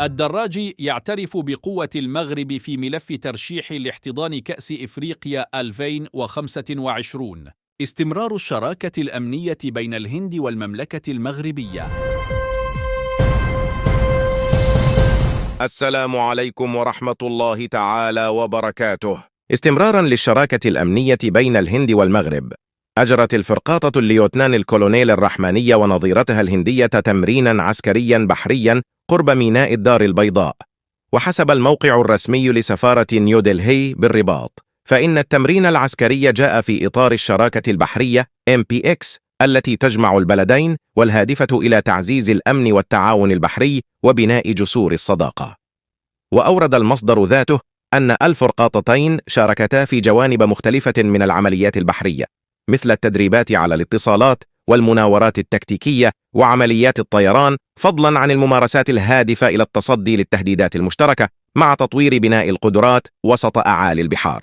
الدراجي يعترف بقوة المغرب في ملف ترشيح لاحتضان كأس إفريقيا 2025. استمرار الشراكة الأمنية بين الهند والمملكة المغربية. السلام عليكم ورحمة الله تعالى وبركاته. استمرارا للشراكة الأمنية بين الهند والمغرب، أجرت الفرقاطة الليوتنان الكولونيل الرحمانية ونظيرتها الهندية تمرينا عسكريا بحريا قرب ميناء الدار البيضاء. وحسب الموقع الرسمي لسفارة نيودلهي بالرباط، فإن التمرين العسكري جاء في إطار الشراكة البحرية MPX التي تجمع البلدين، والهادفة إلى تعزيز الأمن والتعاون البحري وبناء جسور الصداقة. وأورد المصدر ذاته أن الفرقاطتين شاركتا في جوانب مختلفة من العمليات البحرية، مثل التدريبات على الاتصالات والمناورات التكتيكية وعمليات الطيران، فضلا عن الممارسات الهادفة إلى التصدي للتهديدات المشتركة مع تطوير بناء القدرات وسط أعالي البحار.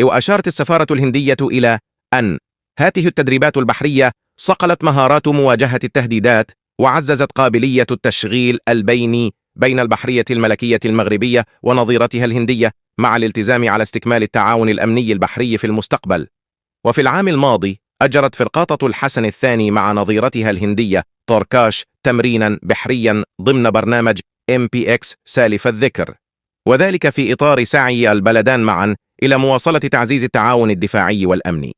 وأشارت السفارة الهندية إلى أن هذه التدريبات البحرية صقلت مهارات مواجهة التهديدات وعززت قابلية التشغيل البيني بين البحرية الملكية المغربية ونظيرتها الهندية، مع الالتزام على استكمال التعاون الأمني البحري في المستقبل. وفي العام الماضي أجرت فرقاطة الحسن الثاني مع نظيرتها الهندية طوركاش تمرينا بحريا ضمن برنامج MPX سالف الذكر، وذلك في إطار سعي البلدان معا إلى مواصلة تعزيز التعاون الدفاعي والأمني.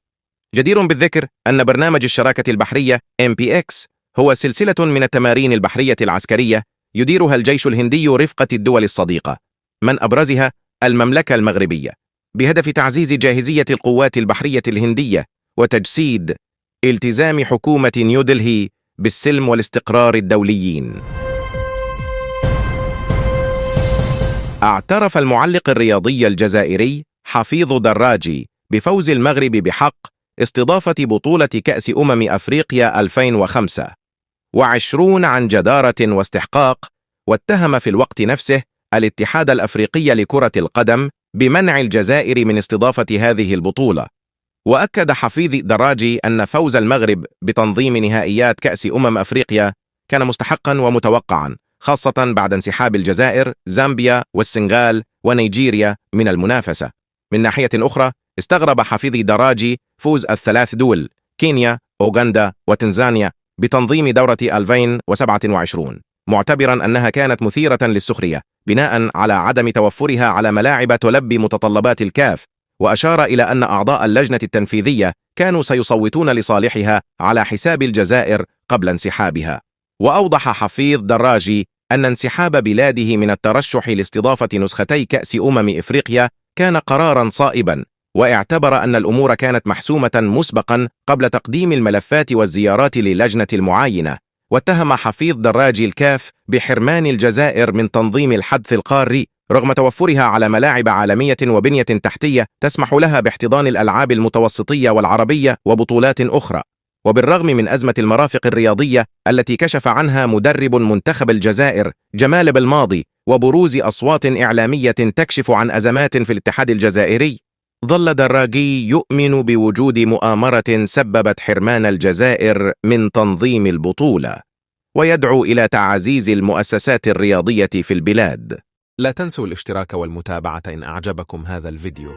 جدير بالذكر أن برنامج الشراكة البحرية MPX هو سلسلة من التمارين البحرية العسكرية يديرها الجيش الهندي رفقة الدول الصديقة، من أبرزها المملكة المغربية، بهدف تعزيز جاهزية القوات البحرية الهندية وتجسيد التزام حكومة نيودلهي بالسلم والاستقرار الدوليين. اعترف المعلق الرياضي الجزائري حفيظ دراجي بفوز المغرب بحق استضافة بطولة كأس أفريقيا 2025 عن جدارة واستحقاق، واتهم في الوقت نفسه الاتحاد الأفريقي لكرة القدم بمنع الجزائر من استضافة هذه البطولة. وأكد حفيظ دراجي أن فوز المغرب بتنظيم نهائيات كأس أفريقيا كان مستحقا ومتوقعا، خاصة بعد انسحاب الجزائر، زامبيا والسنغال ونيجيريا من المنافسة. من ناحية أخرى، استغرب حفيظ دراجي فوز الثلاث دول كينيا، أوغندا وتنزانيا بتنظيم دورة 2027، معتبرا أنها كانت مثيرة للسخرية بناء على عدم توفرها على ملاعب تلبي متطلبات الكاف. وأشار إلى أن أعضاء اللجنة التنفيذية كانوا سيصوتون لصالحها على حساب الجزائر قبل انسحابها. وأوضح حفيظ دراجي أن انسحاب بلاده من الترشح لاستضافة نسختي كأس إفريقيا كان قراراً صائباً، واعتبر أن الأمور كانت محسومة مسبقاً قبل تقديم الملفات والزيارات للجنة المعاينة. واتهم حفيظ دراجي الكاف بحرمان الجزائر من تنظيم الحدث القاري رغم توفرها على ملاعب عالمية وبنية تحتية تسمح لها باحتضان الألعاب المتوسطية والعربية وبطولات أخرى. وبالرغم من أزمة المرافق الرياضية التي كشف عنها مدرب منتخب الجزائر جمال بالماضي وبروز أصوات إعلامية تكشف عن أزمات في الاتحاد الجزائري، ظل دراجي يؤمن بوجود مؤامرة سببت حرمان الجزائر من تنظيم البطولة، ويدعو إلى تعزيز المؤسسات الرياضية في البلاد. لا تنسوا الاشتراك والمتابعة إن أعجبكم هذا الفيديو.